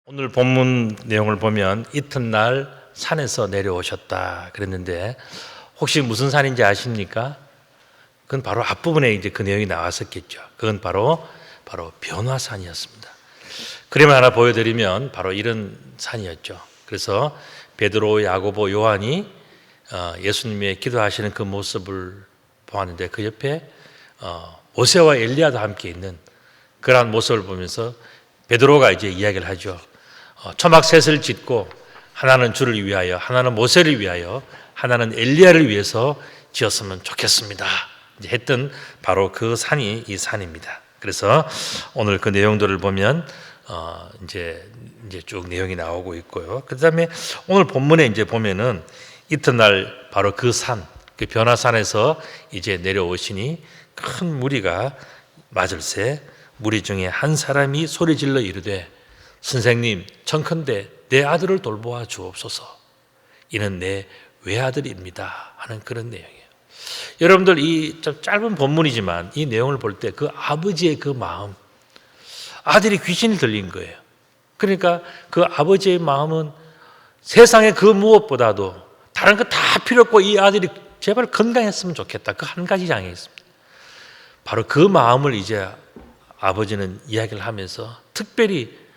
오늘 본문 내용을 보면 이튿날 산에서 내려오셨다 그랬는데 혹시 무슨 산인지 아십니까? 그건 바로 앞부분에 이제 그 내용이 나왔었겠죠. 그건 바로 변화산이었습니다. 그림 하나 보여드리면 바로 이런 산이었죠. 그래서 베드로, 야고보, 요한이 예수님의 기도하시는 그 모습을 보았는데 그 옆에 모세와 엘리야도 함께 있는 그러한 모습을 보면서 베드로가 이제 이야기를 하죠. 초막셋을 짓고 하나는 주를 위하여, 하나는 모세를 위하여, 하나는 엘리야를 위해서 지었으면 좋겠습니다. 이제 했던 바로 그 산이 이 산입니다. 그래서 오늘 그 내용들을 보면 이제 쭉 내용이 나오고 있고요. 그다음에 오늘 본문에 이제 보면은 이튿날 바로 그 산, 그 변화산에서 이제 내려오시니 큰 무리가 맞을새 무리 중에 한 사람이 소리질러 이르되 선생님 청컨대 내 아들을 돌보아 주옵소서. 이는 내 외아들입니다 하는 그런 내용이에요. 여러분들 이 좀 짧은 본문이지만 이 내용을 볼 때 그 아버지의 그 마음, 아들이 귀신이 들린 거예요. 그러니까 그 아버지의 마음은 세상의 그 무엇보다도 다른 거 다 필요 없고 이 아들이 제발 건강했으면 좋겠다. 그 한 가지 장애 있습니다. 바로 그 마음을 이제 아버지는 이야기를 하면서 특별히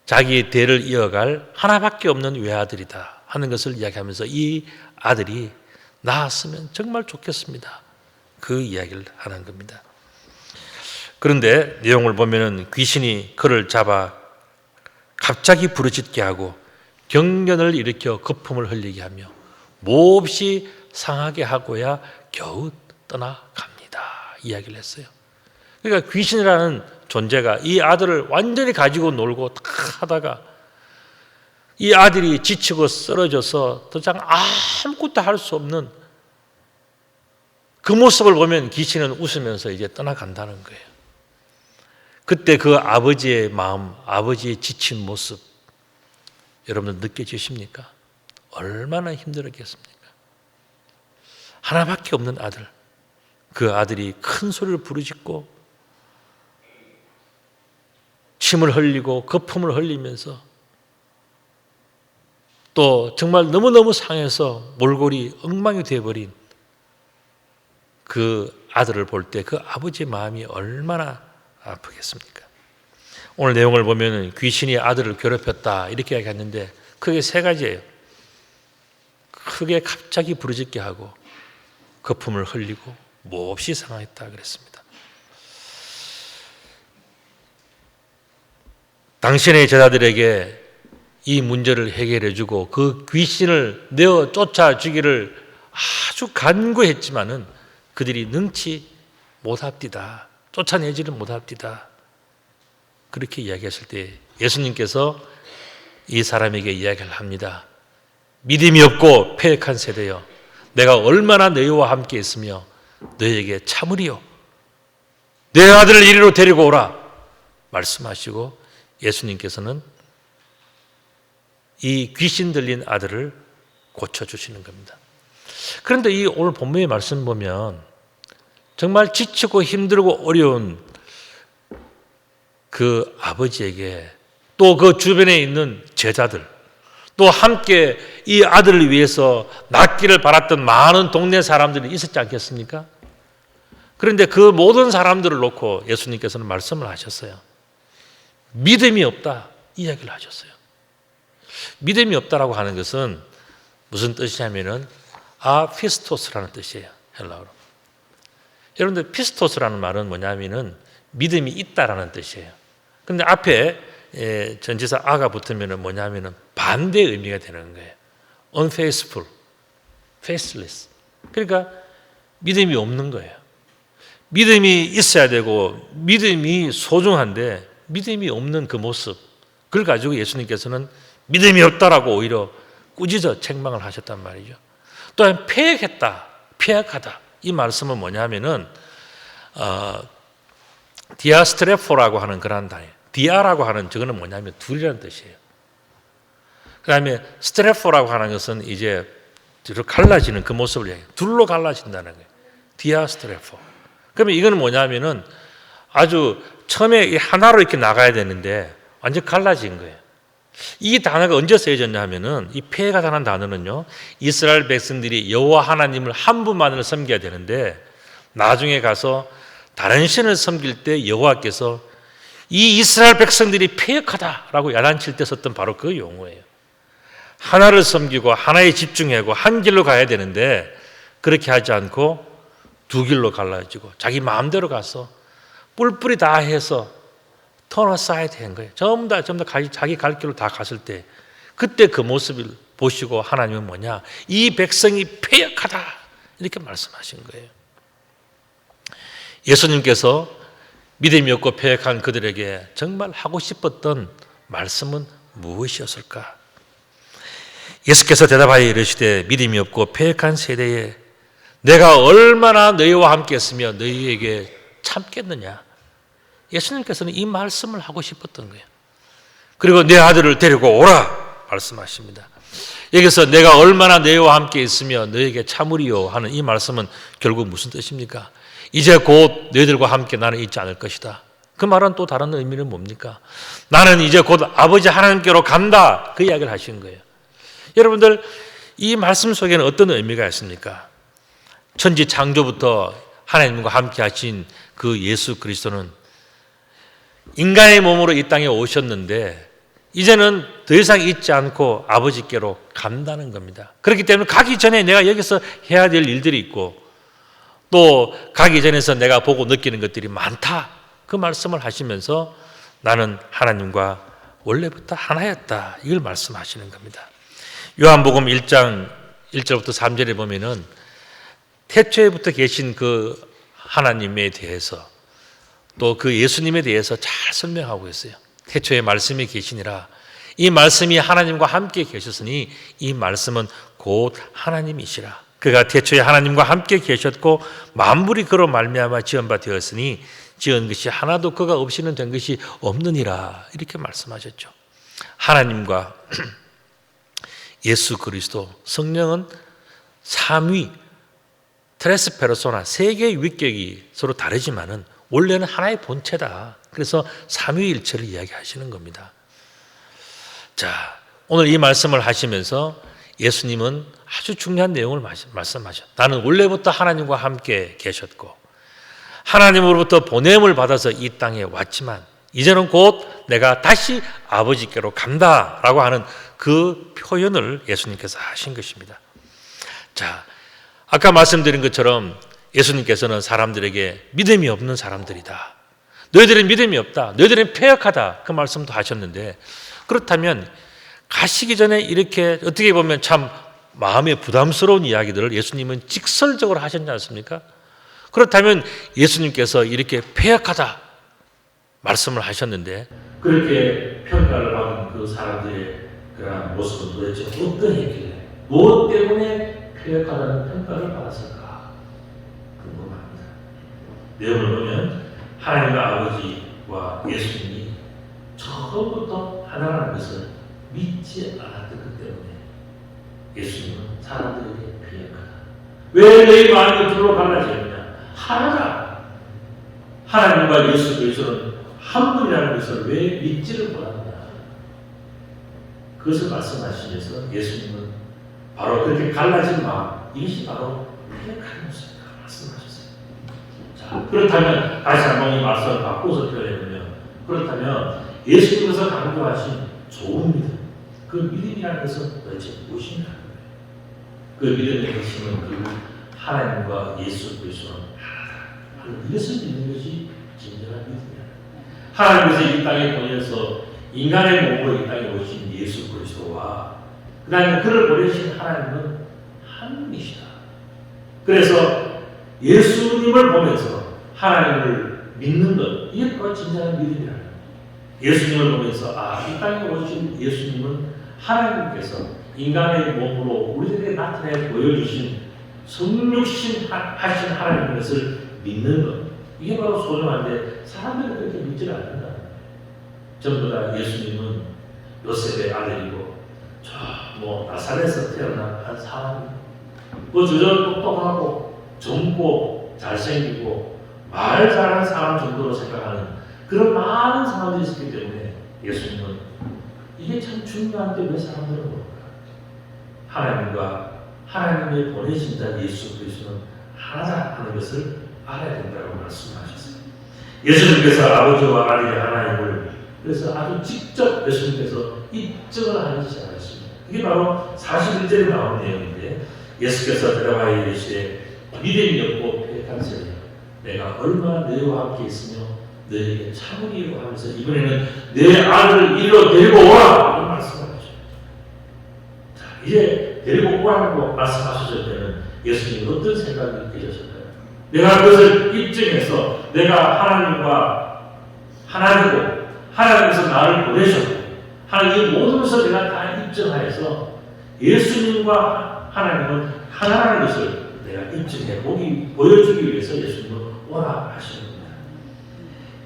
자기의 대를 이어갈 하나밖에 없는 외아들이다 하는 것을 이야기하면서 이 아들이 낳았으면 정말 좋겠습니다. 그 이야기를 하는 겁니다. 그런데 내용을 보면은 귀신이 그를 잡아 갑자기 부르짖게 하고 경련을 일으켜 거품을 흘리게 하며 몹시 상하게 하고야 겨우 떠나갑니다. 이야기를 했어요. 그러니까 귀신이라는 존재가 이 아들을 완전히 가지고 놀고 딱 하다가 이 아들이 지치고 쓰러져서 더 이상 아무것도 할 수 없는 그 모습을 보면 귀신은 웃으면서 이제 떠나간다는 거예요. 그때 그 아버지의 마음, 아버지의 지친 모습 여러분들 느껴지십니까? 얼마나 힘들었겠습니까? 하나밖에 없는 아들, 그 아들이 큰 소리를 부르짖고 침을 흘리고 거품을 흘리면서 또 정말 너무너무 상해서 몰골이 엉망이 되어버린 그 아들을 볼 때 그 아버지의 마음이 얼마나 아프겠습니까? 오늘 내용을 보면 귀신이 아들을 괴롭혔다 이렇게 이야기했는데 크게 세 가지예요. 크게 갑자기 부르짖게 하고 거품을 흘리고 몹시 상하였다 그랬습니다. 당신의 제자들에게 이 문제를 해결해 주고 그 귀신을 내어 쫓아주기를 아주 간구했지만은 그들이 능치 못합디다. 쫓아내지를 못합디다. 그렇게 이야기했을 때 예수님께서 이 사람에게 이야기를 합니다. 믿음이 없고 패역한 세대여, 내가 얼마나 너희와 함께 있으며 너희에게 참으리요. 내 아들을 이리로 데리고 오라 말씀하시고 예수님께서는 이 귀신 들린 아들을 고쳐주시는 겁니다. 그런데 이 오늘 본문의 말씀 보면 정말 지치고 힘들고 어려운 그 아버지에게 또 그 주변에 있는 제자들 또 함께 이 아들을 위해서 낫기를 바랐던 많은 동네 사람들이 있었지 않겠습니까? 그런데 그 모든 사람들을 놓고 예수님께서는 말씀을 하셨어요. 믿음이 없다 이야기를 하셨어요. 믿음이 없다라고 하는 것은 무슨 뜻이냐면은 피스토스라는 뜻이에요. 헬라어로. 여러분들 피스토스라는 말은 뭐냐면은 믿음이 있다라는 뜻이에요. 근데 앞에 전치사 아가 붙으면은 뭐냐면은 반대 의미가 되는 거예요. unfaithful, faithless. 그러니까 믿음이 없는 거예요. 믿음이 있어야 되고 믿음이 소중한데 믿음이 없는 그 모습, 그걸 가지고 예수님께서는 믿음이 없다라고 오히려 꾸짖어 책망을 하셨단 말이죠. 또한 패역했다, 패역하다. 이 말씀은 뭐냐면은 디아스트레포라고 하는 그런 단어. 디아라고 하는 저거는 뭐냐면 둘이라는 뜻이에요. 그 다음에 스트레포라고 하는 것은 이제 뒤로 갈라지는 그 모습을 얘기해요. 둘로 갈라진다는 거예요. 디아스트레포. 그러면 이거는 뭐냐면은 아주 처음에 하나로 이렇게 나가야 되는데 완전 갈라진 거예요. 이 단어가 언제 쓰여졌냐 하면은 이 폐역하다는 단어는요, 이스라엘 백성들이 여호와 하나님을 한 분만을 섬겨야 되는데 나중에 가서 다른 신을 섬길 때 여호와께서 이 이스라엘 백성들이 폐역하다라고 야단칠 때 썼던 바로 그 용어예요. 하나를 섬기고 하나에 집중하고 한 길로 가야 되는데 그렇게 하지 않고 두 길로 갈라지고 자기 마음대로 가서 뿔뿔이 다 해서 턴 어사이드 한 거예요. 전부 다 자기 갈 길로 다 갔을 때 그때 그 모습을 보시고 하나님은 뭐냐? 이 백성이 패역하다 이렇게 말씀하신 거예요. 예수님께서 믿음이 없고 패역한 그들에게 정말 하고 싶었던 말씀은 무엇이었을까? 예수께서 대답하여 이르시되 믿음이 없고 패역한 세대에 내가 얼마나 너희와 함께 했으며 너희에게 참겠느냐? 예수님께서는 이 말씀을 하고 싶었던 거예요. 그리고 내 아들을 데리고 오라 말씀하십니다. 여기서 내가 얼마나 너희와 함께 있으며 너희에게 참으리요 하는 이 말씀은 결국 무슨 뜻입니까? 이제 곧 너희들과 함께 나는 있지 않을 것이다. 그 말은 또 다른 의미는 뭡니까? 나는 이제 곧 아버지 하나님께로 간다. 그 이야기를 하신 거예요. 여러분들 이 말씀 속에는 어떤 의미가 있습니까? 천지 창조부터 하나님과 함께 하신 그 예수 그리스도는 인간의 몸으로 이 땅에 오셨는데 이제는 더 이상 있지 않고 아버지께로 간다는 겁니다. 그렇기 때문에 가기 전에 내가 여기서 해야 될 일들이 있고 또 가기 전에서 내가 보고 느끼는 것들이 많다. 그 말씀을 하시면서 나는 하나님과 원래부터 하나였다. 이걸 말씀하시는 겁니다. 요한복음 1장 1절부터 3절에 보면은 태초에부터 계신 그 하나님에 대해서 또 그 예수님에 대해서 잘 설명하고 있어요. 태초에 말씀이 계시니라. 이 말씀이 하나님과 함께 계셨으니 이 말씀은 곧 하나님이시라. 그가 태초에 하나님과 함께 계셨고 만물이 그로 말미암아 지은 바 되었으니 지은 것이 하나도 그가 없이는 된 것이 없느니라. 이렇게 말씀하셨죠. 하나님과 예수 그리스도 성령은 삼위 트레스 페르소나 세 개의 위격이 서로 다르지만은 원래는 하나의 본체다. 그래서 삼위일체를 이야기하시는 겁니다. 자, 오늘 이 말씀을 하시면서 예수님은 아주 중요한 내용을 말씀하셨. 나는 원래부터 하나님과 함께 계셨고 하나님으로부터 보냄을 받아서 이 땅에 왔지만 이제는 곧 내가 다시 아버지께로 간다라고 하는 그 표현을 예수님께서 하신 것입니다. 자, 아까 말씀드린 것처럼 예수님께서는 사람들에게 믿음이 없는 사람들이다. 너희들은 믿음이 없다. 너희들은 패역하다. 그 말씀도 하셨는데 그렇다면 가시기 전에 이렇게 어떻게 보면 참 마음에 부담스러운 이야기들을 예수님은 직설적으로 하셨지 않습니까? 그렇다면 예수님께서 이렇게 패역하다 말씀을 하셨는데 그렇게 평가를 받은 그 사람들의 그러한 모습은 도대체 어떠했길래 무엇 때문에 패역하다는 평가를 받았을까 궁금합니다. 내용을 보면 하나님과 아버지와 예수님이 처음부터 하나라는 것을 믿지 않았기 때문에 예수님은 사람들에게 패역하다. 왜 너희 마음이 둘로 갈라지느냐? 하나다. 하나님과 예수 그리스도는 한 분이라는 것을 왜 믿지를 못하느냐? 그것을 말씀하시면서 예수님은 바로 그렇게 갈라진 마음, 이것이 바로 패역하는 모습이다 말씀하셨어요. 자, 그렇다면 다시 한번 이 말씀을 바꿔서 표현해보면 그렇다면 예수님께서 강조하신 좋은 믿음, 그 믿음이라는 것은 도대체 무엇인가? 그 믿음의 핵심은 그 하나님과 예수 그리스도는 하나다. 이것을 믿는 것이 진정한 믿음이다. 하나님께서 이 땅에 보내서 인간의 몸으로 이 땅에 오신 예수 그리스도와 그 다음에 그를 보내신 하나님은 하나님이시다. 그래서 예수님을 보면서 하나님을 믿는 것, 이게 바로 진정한 믿음이라는 거예요. 예수님을 보면서 이 땅에 오신 예수님은 하나님께서 인간의 몸으로 우리들에게 나타내 보여주신 성육신 하신 하나님의 것을 믿는 것, 이게 바로 소중한데 사람들은 그렇게 믿지 않는다. 전부 다 예수님은 요셉의 아들이고 나사렛에서 태어난 한 사람이고 저저 똑똑하고 젊고 잘생기고 말 잘하는 사람 정도로 생각하는 그런 많은 사람들이 있었기 때문에 예수님은 이게 참 중요한데 왜 사람들은 모를까? 하나님과 하나님의 보내신 자 예수 그리스도는 하나다 하는 것을 알아야 된다고 말씀하셨어요. 예수님께서 아버지와 아들이 하나님을 그래서 아주 직접 예수님께서 입증을 하기 시작하셨습니다. 그게 바로 41절에 나오는 내용인데 예수께서 대답하여 이르시되 믿음이 없고 패역한 자여 내가 얼마나 너희와 함께 있으며 너희에게 참으리요 하면서 이번에는 내 아들을 이리로 데리고 오라 이런 말씀을 하죠. 자, 이제 데리고 오라고 말씀하셨을 때는 예수님이 어떤 생각이 드셨을까요? 내가 그것을 입증해서 내가 하나님과 하나님이고 하나님께서 나를 보내셨고 하나님 이 모든 것을 내가 다 입증하여서 예수님과 하나님은 하나라는 것을 내가 입증해 보여주기 위해서 예수님을 오라 하시는 겁니다.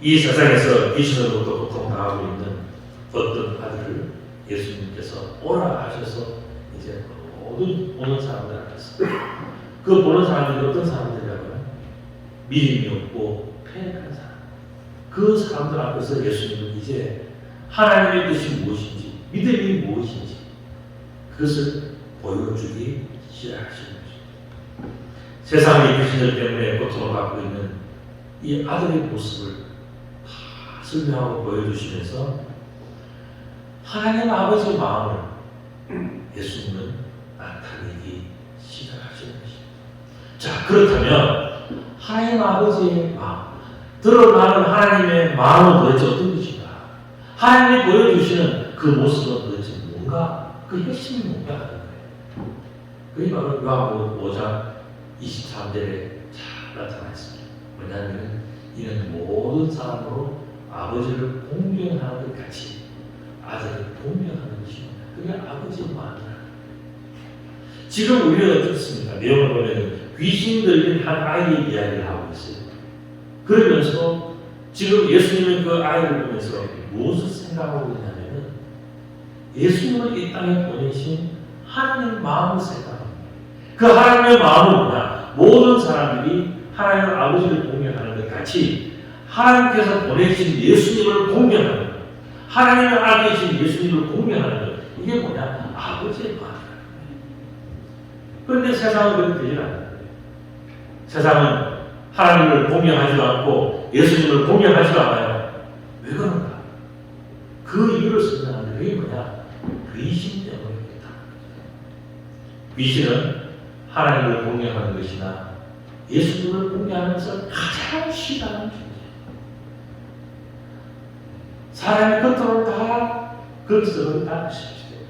이 세상에서 귀신으로부터 고통당하고 있는 어떤 아들을 예수님께서 오라 하셔서 이제 모든 보는 사람들 앞에서 그 보는 사람들이 어떤 사람들이라고요? 믿음이 없고 패역한 사람. 그 사람들 앞에서 예수님은 이제 하나님의 뜻이 무엇인지 믿음이 무엇인지 그것을 보여주기 시작하시는 것입니다. 세상의 귀신들 때문에 고통을 받고 있는 이 아들의 모습을 다 설명하고 보여주시면서 하나님 아버지의 마음을 예수님은 나타내기 시작하시는 것입니다. 자, 그렇다면 하나님 아버지의 마음, 드러나는 하나님의 마음은 도대체 어떤 것인가? 하나님이 보여주시는 그 모습은 도대체 뭔가? 그 핵심이 뭔가 하는 거예요. 그게 바로 요한복음 5장 23절에 잘 나타나 있습니다. 왜냐하면 이는 모든 사람으로 아버지를 공경하는 것 같이 아들을 공경하는 것입니다. 그게 아버지의 마음이라. 지금 우리가 어떻습니까? 내용을 보면 귀신 들린 한 아이의 이야기를 하고 있어요. 그러면서 지금 예수님은 그 아이를 보면서 무엇을 생각하고 있냐면 예수님을 이 땅에 보내신 하나님의 마음을 생각합니다. 그 하나님의 마음은 뭐냐? 모든 사람들이 하나님 아버지를 공경하는 것 같이 하나님께서 보내신 예수님을 공경하는 것, 하나님의 아들이신 예수님을 공경하는 것, 이게 뭐냐? 아버지의 마음이라는 거예요. 그런데 세상은 그렇게 되지 않아요. 세상은 하나님을 공경하지도 않고 예수님을 공경하지도 않아요. 왜 그런가? 그 이유를 설명하는데 그게 뭐냐? 귀신 때문이겠다. 귀신은 하나님을 공경하는 것이나 예수님을 공경하는 것을 가장 싫어하는 존재예요. 사람의 겉으로 다 그것을 다 싫어해요.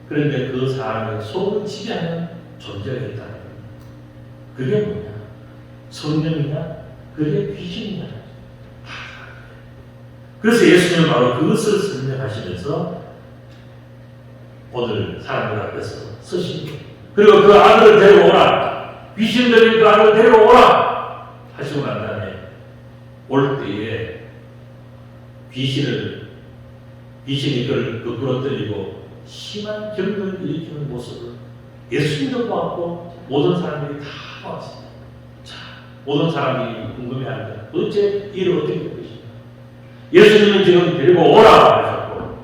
그런데 그 사람의 속을 지배하는 존재가 있다는 거예요. 그게 뭐냐? 성령이냐? 그게 귀신이냐? 그래서 예수님은 바로 그것을 설명하시면서 오늘 사람들 앞에서 서신 거예요. 그리고 그 아들을 데려오라. 귀신 들린 그 아들을 데려오라. 하시고 난 다음에 올 때에 귀신이 그를 부러뜨리고 심한 경고를 일으키는 모습을 예수님도 보았고 모든 사람들이 다 보았습니다. 자, 모든 사람들이 궁금해하는데 도대체 이를 어떻게 될 것인가? 예수님은 지금 데리고 오라 하셨고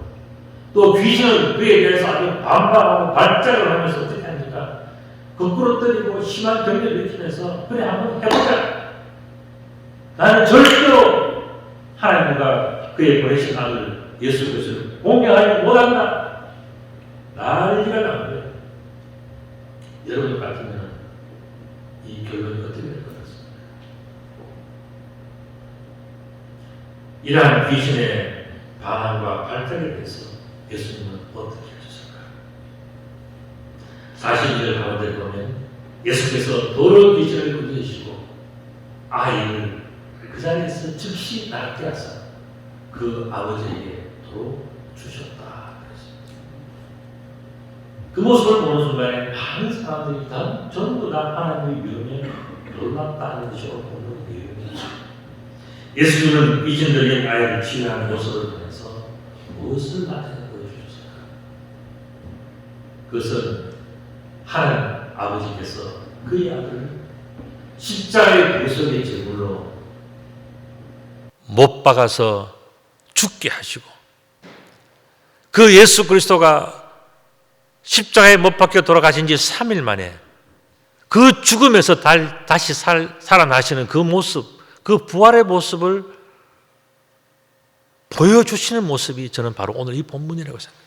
또 귀신은 그에 대해서 아주 반박하고 발작을 하면서 어떻게 합니까? 거꾸로 때리고 심한 경계를 일으키면서 그래 한번 해보자. 나는 절대로 하나님과 그의 보내신 아들 예수 그리스도를 공경하지 못한다. 난리가 나는데 여러분 같으면 이 결론이 어떻게 될 것 같습니까? 이러한 귀신의 반항과 발작에 대해서 예수님은 어떻게 하셨을까요? 42절 가운데 보면 예수께서 더러운 귀신을 끊으시고 아이를 그 자리에서 즉시 낫게 하사 그 아버지에게 도로 주셨다. 그 모습을 보는 순간에 많은 사람들이 전부 다 하나님의 위엄에 놀랍다는 것으로 보는 내용이죠. 예수님은 귀신 들린 아이를 치유하는 모습을 보면서 무엇을 나타내 보여주셨을까? 그것은 하나님 아버지께서 그의 아들을 십자가의 대속의 제물로 못 박아서 죽게 하시고 그 예수 그리스도가 십자가에 못 박혀 돌아가신 지 3일 만에 그 죽음에서 다시 살아나시는 그 모습, 그 부활의 모습을 보여주시는 모습이 저는 바로 오늘 이 본문이라고 생각합니다.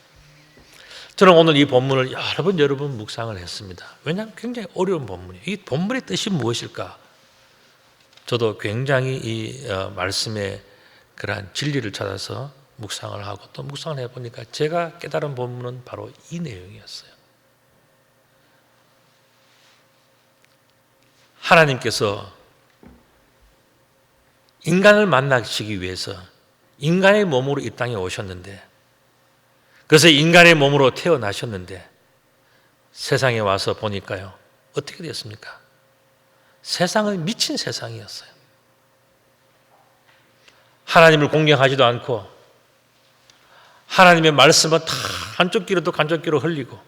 저는 오늘 이 본문을 여러 번 묵상을 했습니다. 왜냐하면 굉장히 어려운 본문이에요. 이 본문의 뜻이 무엇일까? 저도 굉장히 이 말씀의 그러한 진리를 찾아서 묵상을 하고 또 묵상을 해보니까 제가 깨달은 본문은 바로 이 내용이었어요. 하나님께서 인간을 만나시기 위해서 인간의 몸으로 이 땅에 오셨는데, 그래서 인간의 몸으로 태어나셨는데 세상에 와서 보니까요, 어떻게 되었습니까? 세상은 미친 세상이었어요. 하나님을 공경하지도 않고 하나님의 말씀은 다 한쪽 귀로도 한쪽 귀로 흘리고,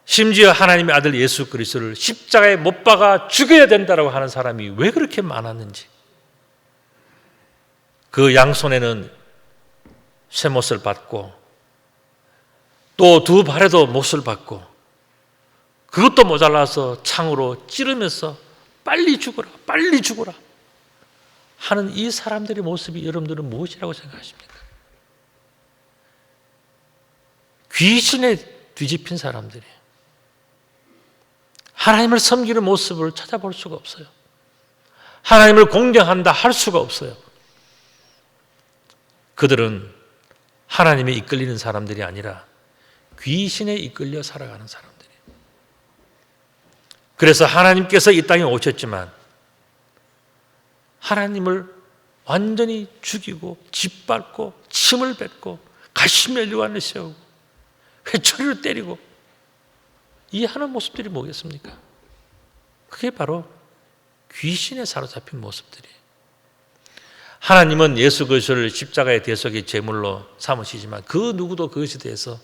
심지어 하나님의 아들 예수 그리스도를 십자가에 못 박아 죽여야 된다고 하는 사람이 왜 그렇게 많았는지, 그 양손에는 쇠못을 받고 또 두 발에도 못을 받고 그것도 모자라서 창으로 찌르면서 빨리 죽어라, 빨리 죽어라 하는 이 사람들의 모습이 여러분들은 무엇이라고 생각하십니까? 귀신에 뒤집힌 사람들이에요. 하나님을 섬기는 모습을 찾아볼 수가 없어요. 하나님을 공경한다 할 수가 없어요. 그들은 하나님에 이끌리는 사람들이 아니라 귀신에 이끌려 살아가는 사람들이에요. 그래서 하나님께서 이 땅에 오셨지만 하나님을 완전히 죽이고 짓밟고 침을 뱉고 가시멜리완을 세우고 회초리를 때리고 이 하는 모습들이 뭐겠습니까? 그게 바로 귀신에 사로잡힌 모습들이에요. 하나님은 예수 그리스도를 십자가의 대속의 제물로 삼으시지만 그 누구도 그것에 대해서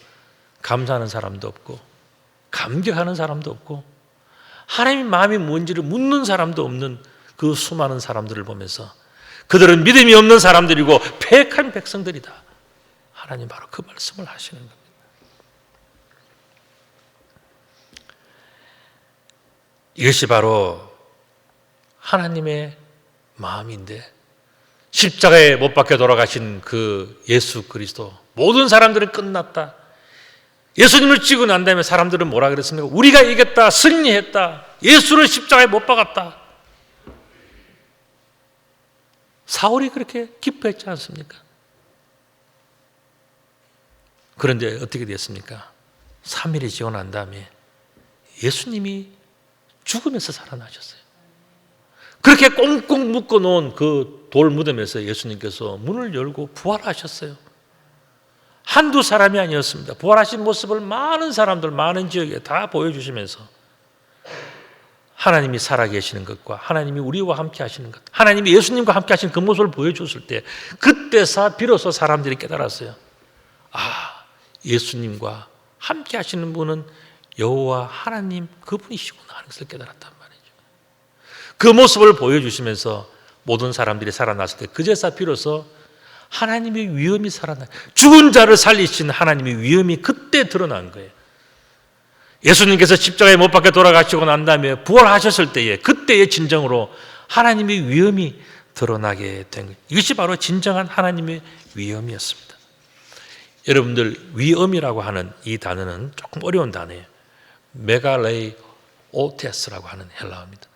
감사하는 사람도 없고 감격하는 사람도 없고 하나님의 마음이 뭔지를 묻는 사람도 없는 그 수많은 사람들을 보면서 그들은 믿음이 없는 사람들이고 패역한 백성들이다. 하나님 바로 그 말씀을 하시는 겁니다. 이것이 바로 하나님의 마음인데, 십자가에 못 박혀 돌아가신 그 예수 그리스도, 모든 사람들은 끝났다. 예수님을 찍고 난 다음에 사람들은 뭐라 그랬습니까? 우리가 이겼다, 승리했다, 예수를 십자가에 못 박았다. 사울이 그렇게 기뻐했지 않습니까? 그런데 어떻게 됐습니까? 3일이 지고 난 다음에 예수님이 죽으면서 살아나셨어요. 그렇게 꽁꽁 묶어놓은 그 돌 무덤에서 예수님께서 문을 열고 부활하셨어요. 한두 사람이 아니었습니다. 부활하신 모습을 많은 사람들, 많은 지역에 다 보여주시면서 하나님이 살아계시는 것과 하나님이 우리와 함께 하시는 것, 하나님이 예수님과 함께 하시는 그 모습을 보여줬을 때 그때 비로소 사람들이 깨달았어요. 아, 예수님과 함께 하시는 분은 여호와 하나님 그분이시구나 하는 것을 깨달았단 말이죠. 그 모습을 보여주시면서 모든 사람들이 살아났을 때 그제서 비로소 하나님의 위엄이 살아나, 죽은 자를 살리신 하나님의 위엄이 그때 드러난 거예요. 예수님께서 십자가에 못 박혀 돌아가시고 난 다음에 부활하셨을 때에 그때의 진정으로 하나님의 위엄이 드러나게 된 거예요. 이것이 바로 진정한 하나님의 위엄이었습니다. 여러분들, 위엄이라고 하는 이 단어는 조금 어려운 단어예요. 메갈레이 오테스라고 하는 헬라어입니다.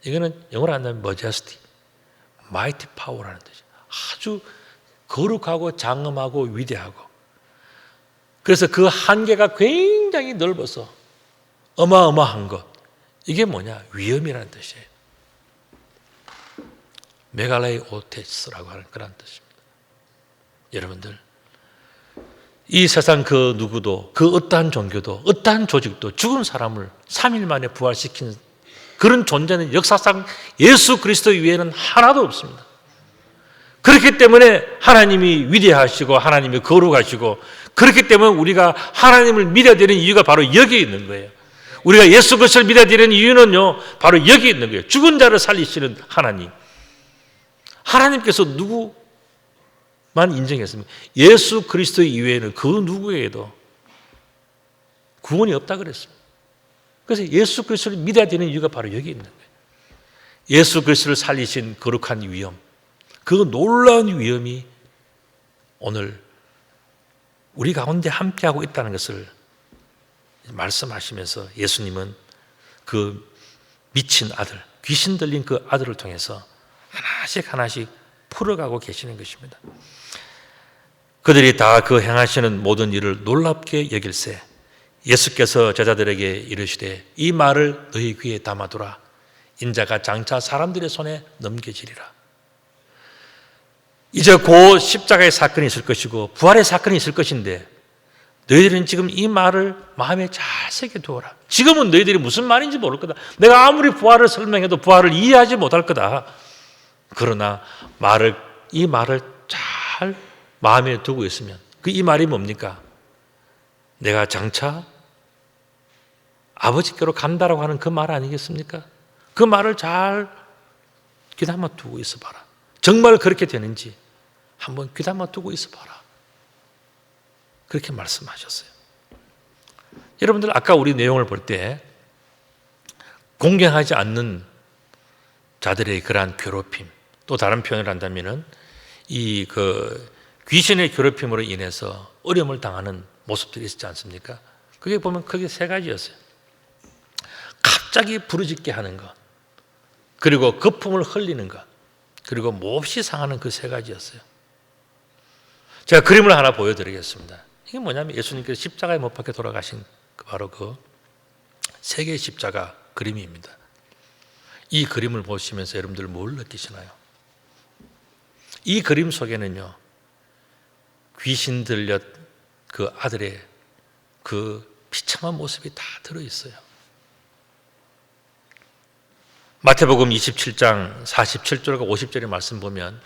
이거는 영어로 한다면 majesty, mighty power라는 뜻이에요. 아주 거룩하고 장엄하고 위대하고, 그래서 그 한계가 굉장히 넓어서 어마어마한 것, 이게 뭐냐? 위엄이라는 뜻이에요. 메갈레이 오테스라고 하는 그런 뜻입니다. 여러분들, 이 세상 그 누구도, 그 어떠한 종교도, 어떠한 조직도 죽은 사람을 3일 만에 부활시킨 그런 존재는 역사상 예수 그리스도 위에는 하나도 없습니다. 그렇기 때문에 하나님이 위대하시고 하나님이 거룩하시고, 그렇기 때문에 우리가 하나님을 믿어야 되는 이유가 바로 여기에 있는 거예요. 우리가 예수 그리스도를 믿어야 되는 이유는요, 바로 여기에 있는 거예요. 죽은 자를 살리시는 하나님. 하나님께서 인정했습니다. 예수 그리스도 이외에는 그 누구에게도 구원이 없다 그랬습니다. 그래서 예수 그리스도를 믿어야 되는 이유가 바로 여기 있는 거예요. 예수 그리스도를 살리신 거룩한 위엄, 그 놀라운 위엄이 오늘 우리 가운데 함께하고 있다는 것을 말씀하시면서 예수님은 그 미친 아들, 귀신 들린 그 아들을 통해서 하나씩 하나씩 풀어가고 계시는 것입니다. 그들이 다 그 행하시는 모든 일을 놀랍게 여길세 예수께서 제자들에게 이르시되 이 말을 너희 귀에 담아두라. 인자가 장차 사람들의 손에 넘겨지리라. 이제 곧 십자가의 사건이 있을 것이고 부활의 사건이 있을 것인데 너희들은 지금 이 말을 마음에 잘 새겨 두어라. 지금은 너희들이 무슨 말인지 모를 거다. 내가 아무리 부활을 설명해도 부활을 이해하지 못할 거다. 그러나 이 말을 잘 마음에 두고 있으면 이 말이 뭡니까? 내가 장차 아버지께로 간다라고 하는 그 말 아니겠습니까? 그 말을 잘 귀담아 두고 있어 봐라. 정말 그렇게 되는지 한번 귀담아 두고 있어 봐라. 그렇게 말씀하셨어요. 여러분들 아까 우리 내용을 볼 때 공경하지 않는 자들의 그러한 괴롭힘, 또 다른 표현을 한다면은 귀신의 괴롭힘으로 인해서 어려움을 당하는 모습들이 있지 않습니까? 그게 보면 크게 세 가지였어요. 갑자기 부르짖게 하는 것, 그리고 거품을 흘리는 것, 그리고 몹시 상하는 그 세 가지였어요. 제가 그림을 하나 보여드리겠습니다. 이게 뭐냐면 예수님께서 십자가에 못 박혀 돌아가신 바로 그 세 개의 십자가 그림입니다. 이 그림을 보시면서 여러분들 뭘 느끼시나요? 이 그림 속에는요, 귀신 들렸 그 아들의 그 비참한 모습이 다 들어있어요. 마태복음 27장 47절과 50절의 말씀 보면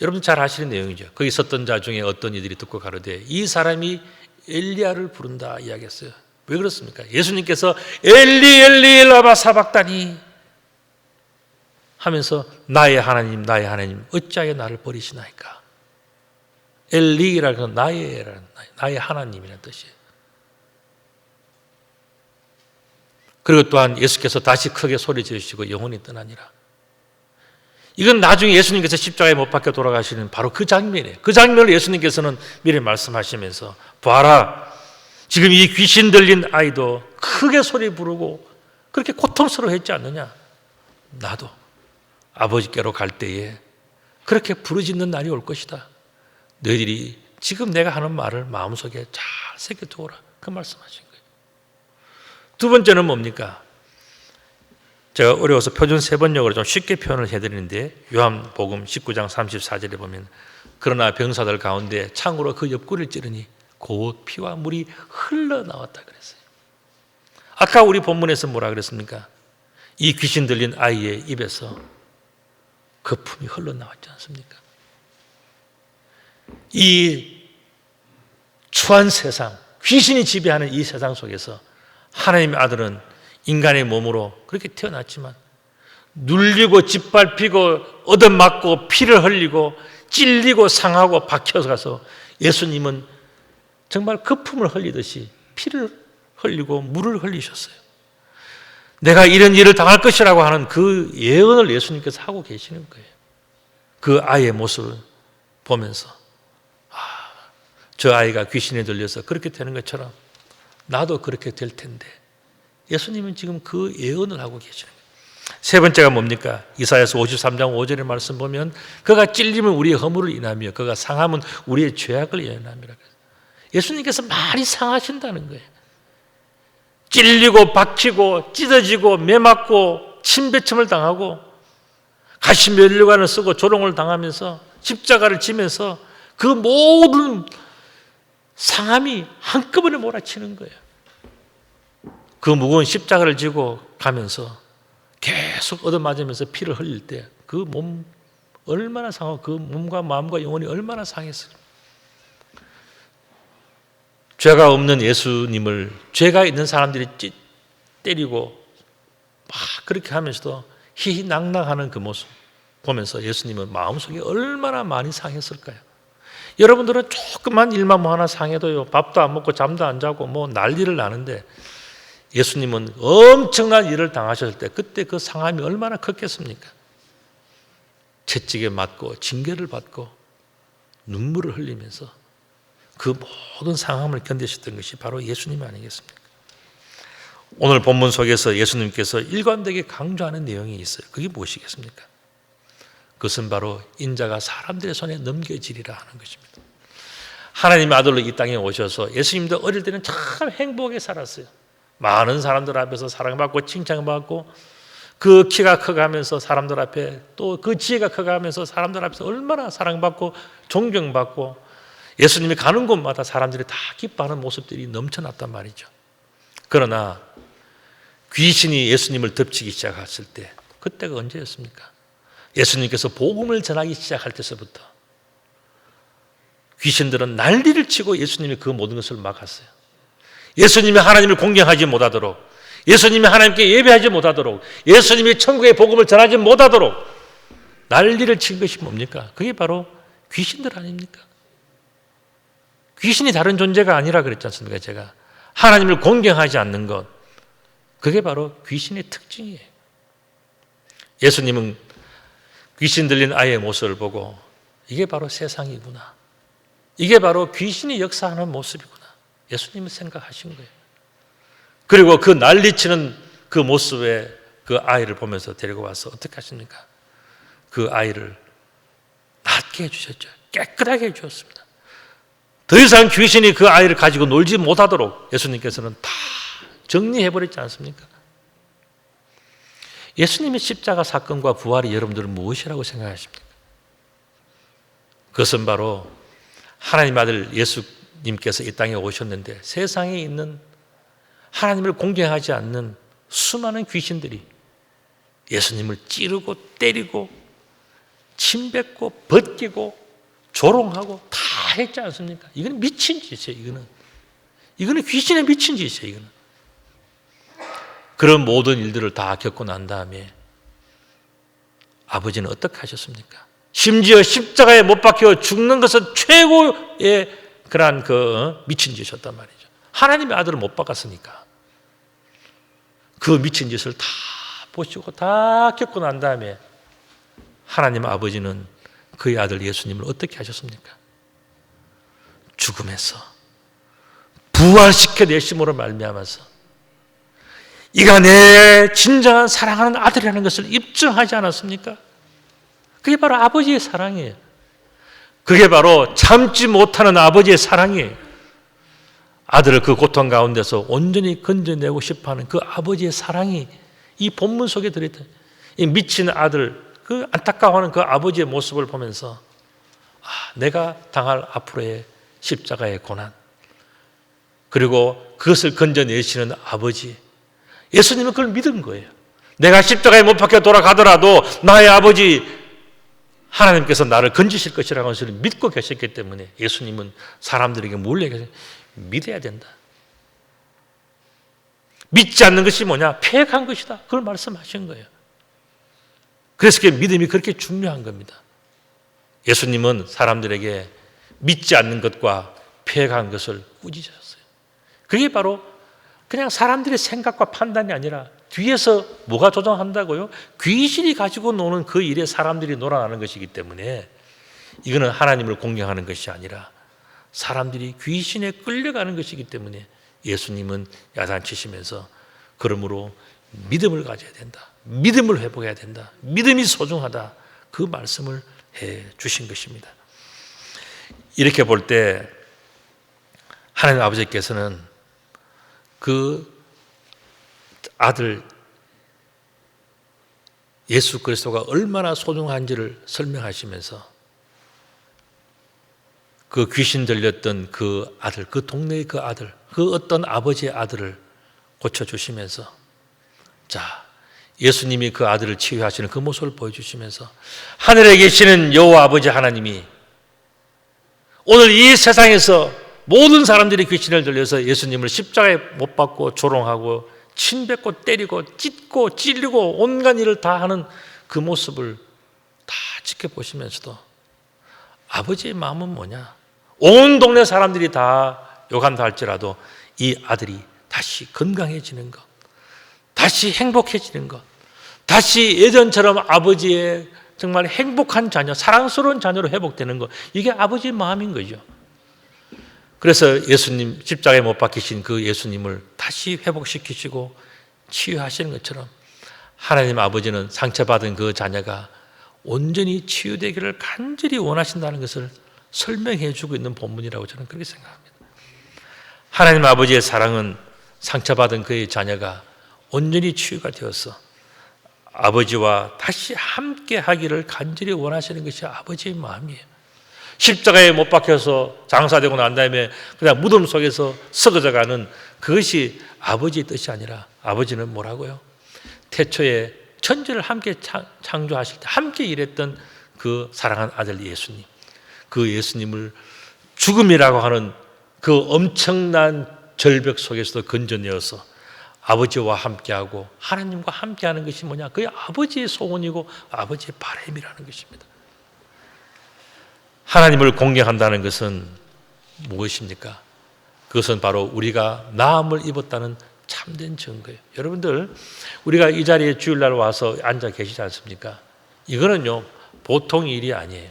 여러분 잘 아시는 내용이죠. 거기 있었던 자 중에 어떤 이들이 듣고 가로되 이 사람이 엘리야를 부른다 이야기했어요. 왜 그렇습니까? 예수님께서 엘리 엘리 라마 사박다니 하면서 나의 하나님 나의 하나님 어찌하여 나를 버리시나이까. 엘리라는 건 나의 하나님이라는 뜻이에요. 그리고 또한 예수께서 다시 크게 소리 지르시고 영혼이 떠나니라. 이건 나중에 예수님께서 십자가에 못 박혀 돌아가시는 바로 그 장면이에요. 그 장면을 예수님께서는 미리 말씀하시면서 봐라, 지금 이 귀신 들린 아이도 크게 소리 부르고 그렇게 고통스러워했지 않느냐. 나도 아버지께로 갈 때에 그렇게 부르짖는 날이 올 것이다. 너희들이 지금 내가 하는 말을 마음속에 잘 새겨두어라. 그 말씀하신 거예요. 두 번째는 뭡니까? 제가 어려워서 표준 세번역으로 좀 쉽게 표현을 해드리는데 요한복음 19장 34절에 보면 그러나 병사들 가운데 창으로 그 옆구리를 찌르니 곧 피와 물이 흘러나왔다 그랬어요. 아까 우리 본문에서 뭐라 그랬습니까? 이 귀신 들린 아이의 입에서 거품이 흘러나왔지 않습니까? 이 추한 세상, 귀신이 지배하는 이 세상 속에서 하나님의 아들은 인간의 몸으로 그렇게 태어났지만 눌리고 짓밟히고 얻어맞고 피를 흘리고 찔리고 상하고 박혀서 가서 예수님은 정말 거품을 흘리듯이 피를 흘리고 물을 흘리셨어요. 내가 이런 일을 당할 것이라고 하는 그 예언을 예수님께서 하고 계시는 거예요. 그 아이의 모습을 보면서 저 아이가 귀신에 들려서 그렇게 되는 것처럼 나도 그렇게 될 텐데 예수님은 지금 그 예언을 하고 계시는 거예요. 세 번째가 뭡니까? 이사야서 53장 5절의 말씀 보면 그가 찔리면 우리의 허물을 인하며 그가 상하면 우리의 죄악을 인하미라. 예수님께서 많이 상하신다는 거예요. 찔리고 박히고 찢어지고 매맞고 침뱉음을 당하고 가시면류관을 쓰고 조롱을 당하면서 십자가를 지면서 그 모든 상함이 한꺼번에 몰아치는 거예요. 그 무거운 십자가를 지고 가면서 계속 얻어맞으면서 피를 흘릴 때 그 몸 얼마나 상하고 그 몸과 마음과 영혼이 얼마나 상했어요. 죄가 없는 예수님을 죄가 있는 사람들이 때리고 막 그렇게 하면서도 희희낙낙하는 그 모습 보면서 예수님은 마음속에 얼마나 많이 상했을까요? 여러분들은 조그만 일만 뭐 하나 상해도요, 밥도 안 먹고 잠도 안 자고 뭐 난리를 나는데, 예수님은 엄청난 일을 당하셨을 때 그때 그 상함이 얼마나 컸겠습니까? 채찍에 맞고 징계를 받고 눈물을 흘리면서 그 모든 상함을 견디셨던 것이 바로 예수님 아니겠습니까? 오늘 본문 속에서 예수님께서 일관되게 강조하는 내용이 있어요. 그게 무엇이겠습니까? 그것은 바로 인자가 사람들의 손에 넘겨지리라 하는 것입니다. 하나님의 아들로 이 땅에 오셔서 예수님도 어릴 때는 참 행복하게 살았어요. 많은 사람들 앞에서 사랑받고 칭찬받고 그 키가 커가면서 사람들 앞에 또 그 지혜가 커가면서 사람들 앞에서 얼마나 사랑받고 존경받고 예수님이 가는 곳마다 사람들이 다 기뻐하는 모습들이 넘쳐났단 말이죠. 그러나 귀신이 예수님을 덮치기 시작했을 때 그때가 언제였습니까? 예수님께서 복음을 전하기 시작할 때서부터 귀신들은 난리를 치고 예수님이 그 모든 것을 막았어요. 예수님이 하나님을 공경하지 못하도록, 예수님이 하나님께 예배하지 못하도록, 예수님이 천국의 복음을 전하지 못하도록 난리를 친 것이 뭡니까? 그게 바로 귀신들 아닙니까? 귀신이 다른 존재가 아니라 그랬지 않습니까? 제가 하나님을 공경하지 않는 것, 그게 바로 귀신의 특징이에요. 예수님은 귀신 들린 아이의 모습을 보고 이게 바로 세상이구나, 이게 바로 귀신이 역사하는 모습이구나, 예수님은 생각하신 거예요. 그리고 그 난리치는 그 모습의 그 아이를 보면서 데리고 와서 어떻게 하십니까? 그 아이를 낫게 해주셨죠. 깨끗하게 해주셨습니다. 더 이상 귀신이 그 아이를 가지고 놀지 못하도록 예수님께서는 다 정리해버렸지 않습니까? 예수님의 십자가 사건과 부활이 여러분들은 무엇이라고 생각하십니까? 그것은 바로 하나님 아들 예수님께서 이 땅에 오셨는데 세상에 있는 하나님을 공경하지 않는 수많은 귀신들이 예수님을 찌르고 때리고 침뱉고 벗기고 조롱하고 다 했지 않습니까? 이건 미친 짓이에요. 이거는 귀신에 미친 짓이에요. 이거는. 그런 모든 일들을 다 겪고 난 다음에 아버지는 어떻게 하셨습니까? 심지어 십자가에 못 박혀 죽는 것은 최고의 그러한 미친 짓이었단 말이죠. 하나님의 아들을 못 박았으니까 그 미친 짓을 다 보시고 다 겪고 난 다음에 하나님 아버지는 그의 아들 예수님을 어떻게 하셨습니까? 죽음에서 부활시켜 내심으로 말미암아서 이가 내 진정한 사랑하는 아들이라는 것을 입증하지 않았습니까? 그게 바로 아버지의 사랑이에요. 그게 바로 참지 못하는 아버지의 사랑이에요. 아들을 그 고통 가운데서 온전히 건져내고 싶어하는 그 아버지의 사랑이 이 본문 속에 들어있다. 이 미친 아들, 그 안타까워하는 그 아버지의 모습을 보면서 내가 당할 앞으로의 십자가의 고난, 그리고 그것을 건져내시는 아버지, 예수님은 그걸 믿은 거예요. 내가 십자가에 못 박혀 돌아가더라도 나의 아버지 하나님께서 나를 건지실 것이라는 것을 믿고 계셨기 때문에 예수님은 사람들에게 뭘 얘기하세요? 믿어야 된다. 믿지 않는 것이 뭐냐? 패역한 것이다. 그걸 말씀하신 거예요. 그래서 그 믿음이 그렇게 중요한 겁니다. 예수님은 사람들에게 믿지 않는 것과 패역한 것을 꾸짖으셨어요. 그게 바로 그냥 사람들의 생각과 판단이 아니라 뒤에서 뭐가 조정한다고요? 귀신이 가지고 노는 그 일에 사람들이 놀아나는 것이기 때문에 이거는 하나님을 공경하는 것이 아니라 사람들이 귀신에 끌려가는 것이기 때문에 예수님은 야단치시면서 그러므로 믿음을 가져야 된다. 믿음을 회복해야 된다. 믿음이 소중하다. 그 말씀을 해 주신 것입니다. 이렇게 볼 때 하나님 아버지께서는 그 아들 예수 그리스도가 얼마나 소중한지를 설명하시면서 그 귀신 들렸던 그 아들, 그 동네의 그 아들, 그 어떤 아버지의 아들을 고쳐주시면서 자, 예수님이 그 아들을 치유하시는 그 모습을 보여주시면서 하늘에 계시는 여호와 아버지 하나님이 오늘 이 세상에서 모든 사람들이 귀신을 들려서 예수님을 십자가에 못 박고 조롱하고 침뱉고 때리고 찢고 찔리고 온갖 일을 다 하는 그 모습을 다 지켜보시면서도 아버지의 마음은 뭐냐? 온 동네 사람들이 다 욕한다 할지라도 이 아들이 다시 건강해지는 것, 다시 행복해지는 것, 다시 예전처럼 아버지의 정말 행복한 자녀, 사랑스러운 자녀로 회복되는 것, 이게 아버지의 마음인 거죠. 그래서 예수님, 십자가에 못 박히신 그 예수님을 다시 회복시키시고 치유하시는 것처럼 하나님 아버지는 상처받은 그 자녀가 온전히 치유되기를 간절히 원하신다는 것을 설명해 주고 있는 본문이라고 저는 그렇게 생각합니다. 하나님 아버지의 사랑은 상처받은 그의 자녀가 온전히 치유가 되어서 아버지와 다시 함께 하기를 간절히 원하시는 것이 아버지의 마음이에요. 십자가에 못 박혀서 장사되고 난 다음에 그냥 무덤 속에서 썩어져가는 그것이 아버지의 뜻이 아니라 아버지는 뭐라고요? 태초에 천지를 함께 창조하실 때 함께 일했던 그 사랑하는 아들 예수님, 그 예수님을 죽음이라고 하는 그 엄청난 절벽 속에서도 건져내어서 아버지와 함께하고 하나님과 함께하는 것이 뭐냐? 그게 아버지의 소원이고 아버지의 바람이라는 것입니다. 하나님을 공경한다는 것은 무엇입니까? 그것은 바로 우리가 나음을 입었다는 참된 증거예요. 여러분들, 우리가 이 자리에 주일날 와서 앉아 계시지 않습니까? 이거는요, 보통 일이 아니에요.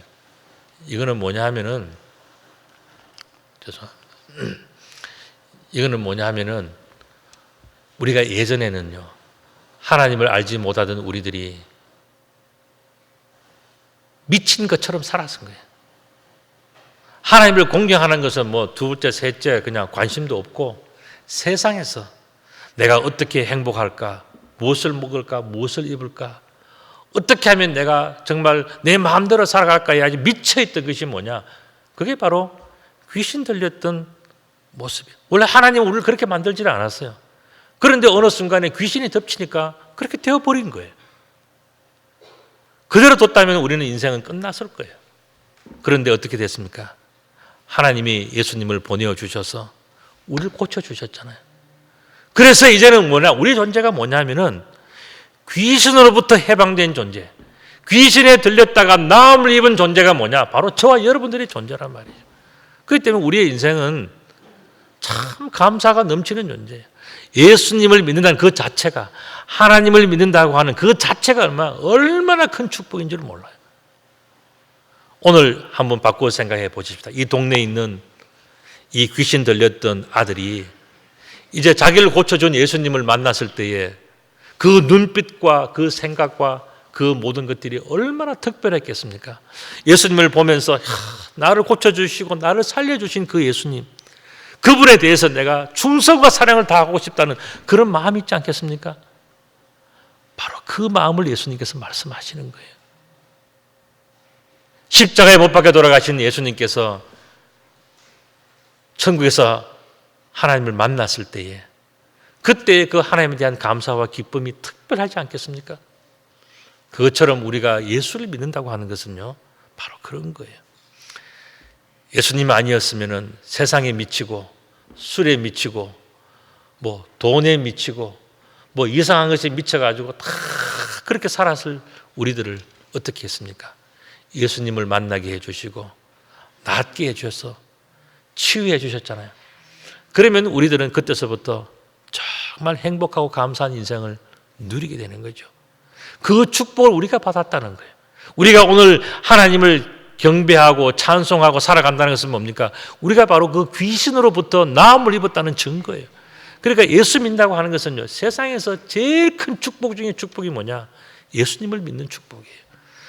이거는 뭐냐 하면은, 이거는 뭐냐 하면은, 우리가 예전에는요, 하나님을 알지 못하던 우리들이 미친 것처럼 살았은 거예요. 하나님을 공경하는 것은 뭐 둘째, 셋째 그냥 관심도 없고 세상에서 내가 어떻게 행복할까, 무엇을 먹을까, 무엇을 입을까, 어떻게 하면 내가 정말 내 마음대로 살아갈까에 아주 미쳐있던 것이 뭐냐? 그게 바로 귀신 들렸던 모습이에요. 원래 하나님은 우리를 그렇게 만들지는 않았어요. 그런데 어느 순간에 귀신이 덮치니까 그렇게 되어버린 거예요. 그대로 뒀다면 우리는 인생은 끝났을 거예요. 그런데 어떻게 됐습니까? 하나님이 예수님을 보내주셔서 우리를 고쳐주셨잖아요. 그래서 이제는 뭐냐? 우리 존재가 뭐냐면은 귀신으로부터 해방된 존재, 귀신에 들렸다가 나음을 입은 존재가 뭐냐? 바로 저와 여러분들의 존재란 말이죠. 그렇기 때문에 우리의 인생은 참 감사가 넘치는 존재예요. 예수님을 믿는다는 그 자체가, 하나님을 믿는다고 하는 그 자체가 얼마나 큰 축복인 줄 몰라요. 오늘 한번 바꾸어 생각해 보십시다. 이 동네에 있는 이 귀신 들렸던 아들이 이제 자기를 고쳐준 예수님을 만났을 때에 그 눈빛과 그 생각과 그 모든 것들이 얼마나 특별했겠습니까? 예수님을 보면서 나를 고쳐주시고 나를 살려주신 그 예수님, 그분에 대해서 내가 충성과 사랑을 다하고 싶다는 그런 마음이 있지 않겠습니까? 바로 그 마음을 예수님께서 말씀하시는 거예요. 십자가에 못 박혀 돌아가신 예수님께서 천국에서 하나님을 만났을 때에 그때 그 하나님에 대한 감사와 기쁨이 특별하지 않겠습니까? 그것처럼 우리가 예수를 믿는다고 하는 것은요, 바로 그런 거예요. 예수님 아니었으면 세상에 미치고 술에 미치고 뭐 돈에 미치고 뭐 이상한 것에 미쳐가지고 다 그렇게 살았을 우리들을 어떻게 했습니까? 예수님을 만나게 해주시고 낫게 해주셔서 치유해 주셨잖아요. 그러면 우리들은 그때서부터 정말 행복하고 감사한 인생을 누리게 되는 거죠. 그 축복을 우리가 받았다는 거예요. 우리가 오늘 하나님을 경배하고 찬송하고 살아간다는 것은 뭡니까? 우리가 바로 그 귀신으로부터 나음을 입었다는 증거예요. 그러니까 예수 믿는다고 하는 것은요, 세상에서 제일 큰 축복 중에 축복이 뭐냐? 예수님을 믿는 축복이에요.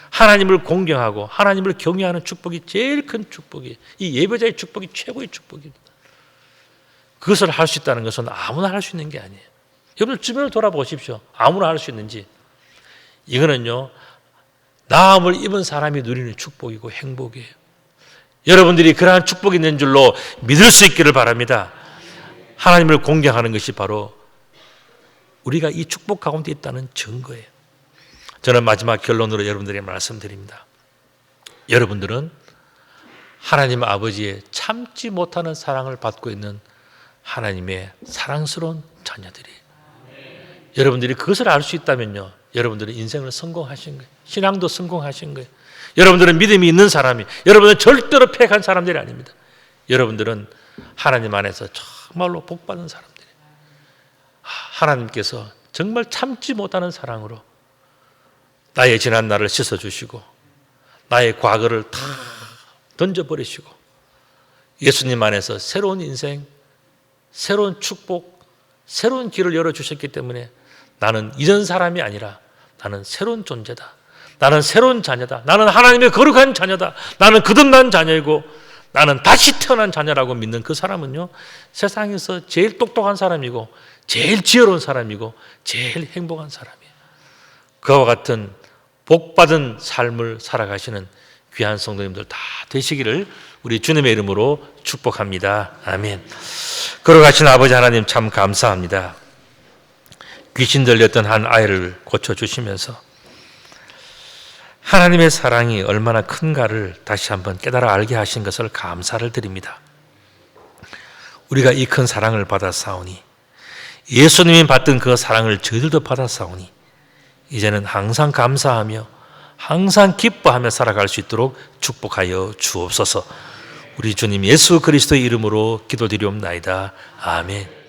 하나님을 공경하고 하나님을 경외하는 축복이 제일 큰 축복이에요. 이 예배자의 축복이 최고의 축복입니다. 그것을 할 수 있다는 것은 아무나 할 수 있는 게 아니에요. 여러분들 주변을 돌아보십시오. 아무나 할 수 있는지. 이거는요, 나음을 입은 사람이 누리는 축복이고 행복이에요. 여러분들이 그러한 축복이 있는 줄로 믿을 수 있기를 바랍니다. 하나님을 공경하는 것이 바로 우리가 이 축복 가운데 있다는 증거예요. 저는 마지막 결론으로 여러분들에게 말씀드립니다. 여러분들은 하나님 아버지의 참지 못하는 사랑을 받고 있는 하나님의 사랑스러운 자녀들이에요. 여러분들이 그것을 알 수 있다면요, 여러분들은 인생을 성공하신 거예요. 신앙도 성공하신 거예요. 여러분들은 믿음이 있는 사람이, 여러분은 절대로 패한 사람들이 아닙니다. 여러분들은 하나님 안에서 정말로 복받은 사람들이에요. 하나님께서 정말 참지 못하는 사랑으로 나의 지난 날을 씻어주시고 나의 과거를 다 던져버리시고 예수님 안에서 새로운 인생, 새로운 축복, 새로운 길을 열어주셨기 때문에 나는 이전 사람이 아니라 나는 새로운 존재다. 나는 새로운 자녀다. 나는 하나님의 거룩한 자녀다. 나는 거듭난 자녀이고 나는 다시 태어난 자녀라고 믿는 그 사람은요, 세상에서 제일 똑똑한 사람이고 제일 지혜로운 사람이고 제일 행복한 사람이에요. 그와 같은 복받은 삶을 살아가시는 귀한 성도님들 다 되시기를 우리 주님의 이름으로 축복합니다. 아멘. 걸어가신 아버지 하나님 참 감사합니다. 귀신 들렸던 한 아이를 고쳐주시면서 하나님의 사랑이 얼마나 큰가를 다시 한번 깨달아 알게 하신 것을 감사를 드립니다. 우리가 이 큰 사랑을 받았사오니 예수님이 받던 그 사랑을 저희들도 받았사오니 이제는 항상 감사하며 항상 기뻐하며 살아갈 수 있도록 축복하여 주옵소서. 우리 주님 예수 그리스도의 이름으로 기도드리옵나이다. 아멘.